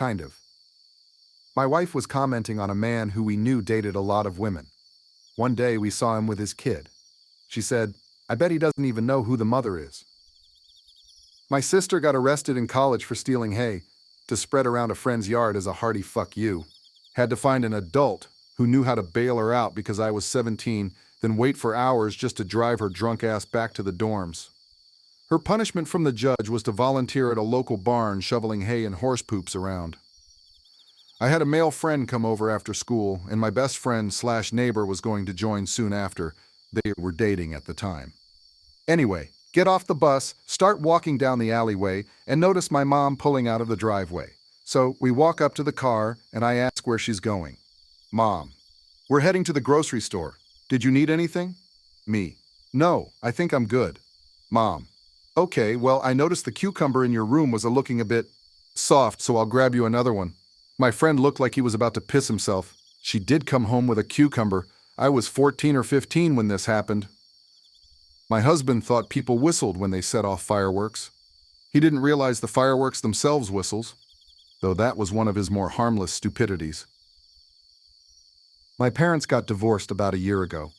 kind of. My wife was commenting on a man who we knew dated a lot of women. One day we saw him with his kid. She said, "I bet he doesn't even know who the mother is." My sister got arrested in college for stealing hay to spread around a friend's yard as a hearty fuck you. Had to find an adult who knew how to bail her out because I was 17, then wait for hours just to drive her drunk ass back to the dorms. Her punishment from the judge was to volunteer at a local barn shoveling hay and horse poops around. I had a male friend come over after school, and my best friend/neighbor was going to join soon after. They were dating at the time. Anyway, get off the bus, start walking down the alleyway, and notice my mom pulling out of the driveway. So we walk up to the car, and I ask where she's going. Mom: "We're heading to the grocery store. Did you need anything?" Me: "No, I think I'm good." Mom: "Okay, well, I noticed the cucumber in your room was looking a bit soft, so I'll grab you another one." My friend looked like he was about to piss himself. She did come home with a cucumber. I was 14 or 15 when this happened. My husband thought people whistled when they set off fireworks. He didn't realize the fireworks themselves whistles, though that was one of his more harmless stupidities. My parents got divorced about a year ago.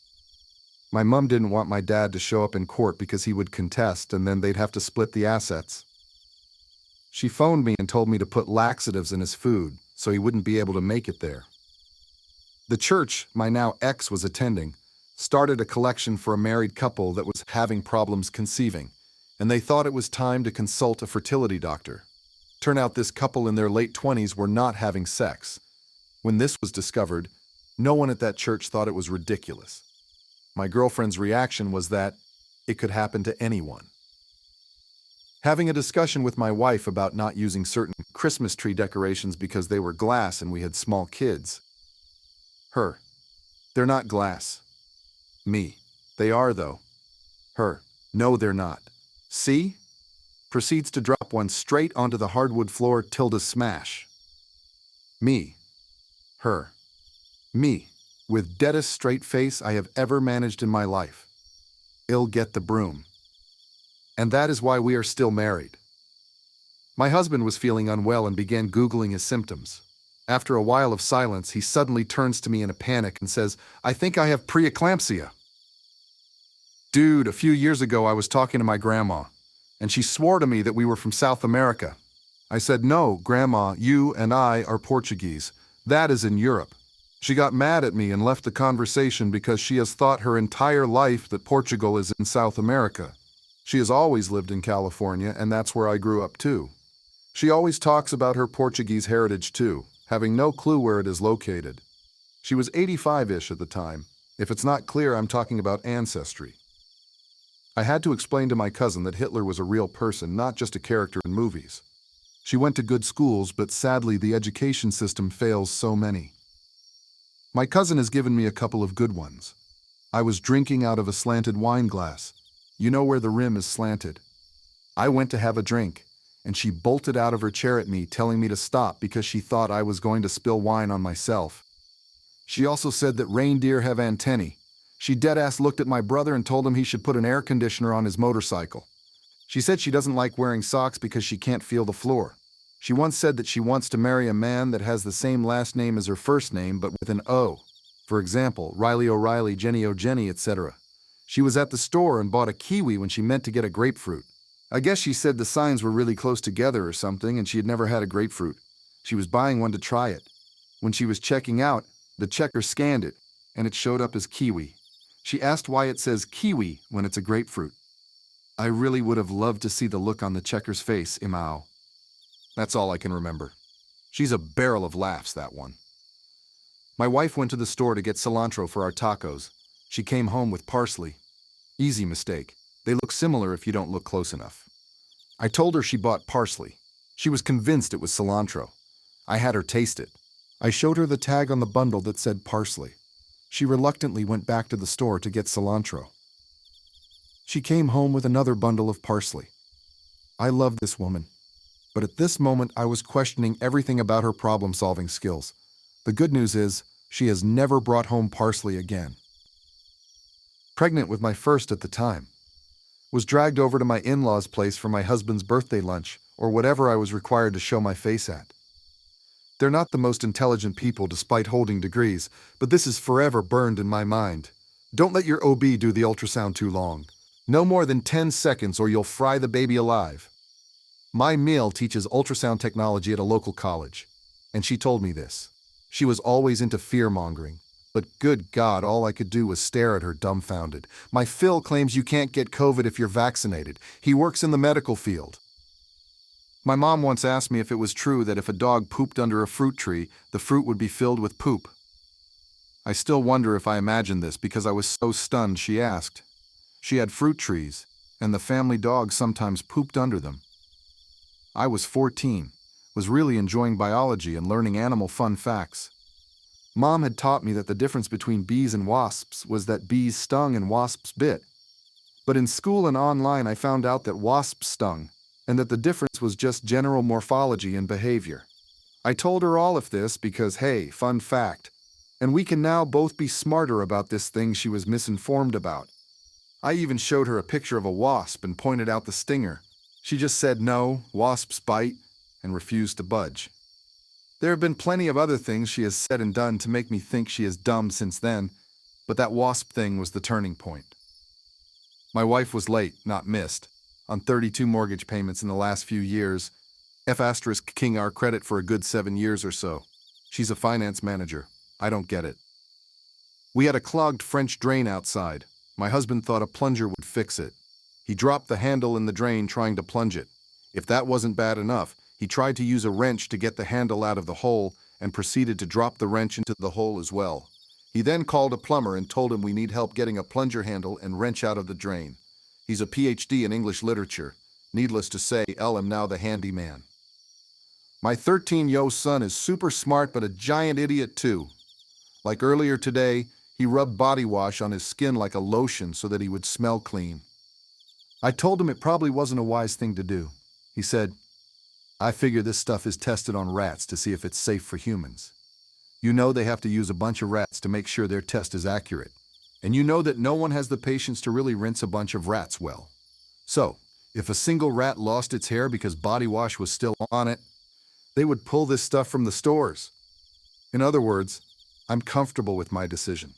My mom didn't want my dad to show up in court because he would contest and then they'd have to split the assets. She phoned me and told me to put laxatives in his food so he wouldn't be able to make it there. The church my now ex was attending started a collection for a married couple that was having problems conceiving, and they thought it was time to consult a fertility doctor. Turned out this couple in their late 20s were not having sex. When this was discovered, no one at that church thought it was ridiculous. My girlfriend's reaction was that it could happen to anyone. Having a discussion with my wife about not using certain Christmas tree decorations because they were glass and we had small kids. Her: "They're not glass." Me: "They are though." Her: "No, they're not." See? Proceeds to drop one straight onto the hardwood floor tilde smash. Me: "Her." Me, with deadest straight face I have ever managed in my life. I'll get the broom. And that is why we are still married. My husband was feeling unwell and began Googling his symptoms. After a while of silence, he suddenly turns to me in a panic and says, "I think I have preeclampsia." Dude, a few years ago I was talking to my grandma, and she swore to me that we were from South America. I said, "No, Grandma, you and I are Portuguese. That is in Europe." She got mad at me and left the conversation because she has thought her entire life that Portugal is in South America. She has always lived in California, and that's where I grew up too. She always talks about her Portuguese heritage too, having no clue where it is located. She was 85-ish at the time. If it's not clear, I'm talking about ancestry. I had to explain to my cousin that Hitler was a real person, not just a character in movies. She went to good schools, but sadly the education system fails so many. My cousin has given me a couple of good ones. I was drinking out of a slanted wine glass. You know where the rim is slanted. I went to have a drink, and she bolted out of her chair at me, telling me to stop because she thought I was going to spill wine on myself. She also said that reindeer have antennae. She deadass looked at my brother and told him he should put an air conditioner on his motorcycle. She said she doesn't like wearing socks because she can't feel the floor. She once said that she wants to marry a man that has the same last name as her first name but with an O. For example, Riley O'Reilly, Jenny O'Jenny, etc. She was at the store and bought a kiwi when she meant to get a grapefruit. I guess she said the signs were really close together or something and she had never had a grapefruit. She was buying one to try it. When she was checking out, the checker scanned it, and it showed up as kiwi. She asked why it says kiwi when it's a grapefruit. I really would have loved to see the look on the checker's face, Imao. That's all I can remember. She's a barrel of laughs, that one. My wife went to the store to get cilantro for our tacos. She came home with parsley. Easy mistake. They look similar if you don't look close enough. I told her she bought parsley. She was convinced it was cilantro. I had her taste it. I showed her the tag on the bundle that said parsley. She reluctantly went back to the store to get cilantro. She came home with another bundle of parsley. I love this woman, but at this moment I was questioning everything about her problem-solving skills. The good news is, she has never brought home parsley again. Pregnant with my first at the time. Was dragged over to my in-laws' place for my husband's birthday lunch, or whatever I was required to show my face at. They're not the most intelligent people despite holding degrees, but this is forever burned in my mind. Don't let your OB do the ultrasound too long. No more than 10 seconds or you'll fry the baby alive. My meal teaches ultrasound technology at a local college, and she told me this. She was always into fear-mongering, but good God, all I could do was stare at her dumbfounded. My Phil claims you can't get COVID if you're vaccinated. He works in the medical field. My mom once asked me if it was true that if a dog pooped under a fruit tree, the fruit would be filled with poop. I still wonder if I imagined this because I was so stunned she asked. She had fruit trees, and the family dog sometimes pooped under them. I was 14, was really enjoying biology and learning animal fun facts. Mom had taught me that the difference between bees and wasps was that bees stung and wasps bit. But in school and online I found out that wasps stung, and that the difference was just general morphology and behavior. I told her all of this because, hey, fun fact, and we can now both be smarter about this thing she was misinformed about. I even showed her a picture of a wasp and pointed out the stinger. She just said no, wasps bite, and refused to budge. There have been plenty of other things she has said and done to make me think she is dumb since then, but that wasp thing was the turning point. My wife was late, not missed, on 32 mortgage payments in the last few years, F***ing our credit for a good 7 years or so. She's a finance manager. I don't get it. We had a clogged French drain outside. My husband thought a plunger would fix it. He dropped the handle in the drain trying to plunge it. If that wasn't bad enough, he tried to use a wrench to get the handle out of the hole and proceeded to drop the wrench into the hole as well. He then called a plumber and told him we need help getting a plunger handle and wrench out of the drain. He's a PhD in English literature. Needless to say, I'm now the handyman. My 13-year-old son is super smart but a giant idiot too. Like earlier today, he rubbed body wash on his skin like a lotion so that he would smell clean. I told him it probably wasn't a wise thing to do. He said, I figure this stuff is tested on rats to see if it's safe for humans. You know they have to use a bunch of rats to make sure their test is accurate. And you know that no one has the patience to really rinse a bunch of rats well. So, if a single rat lost its hair because body wash was still on it, they would pull this stuff from the stores. In other words, I'm comfortable with my decision.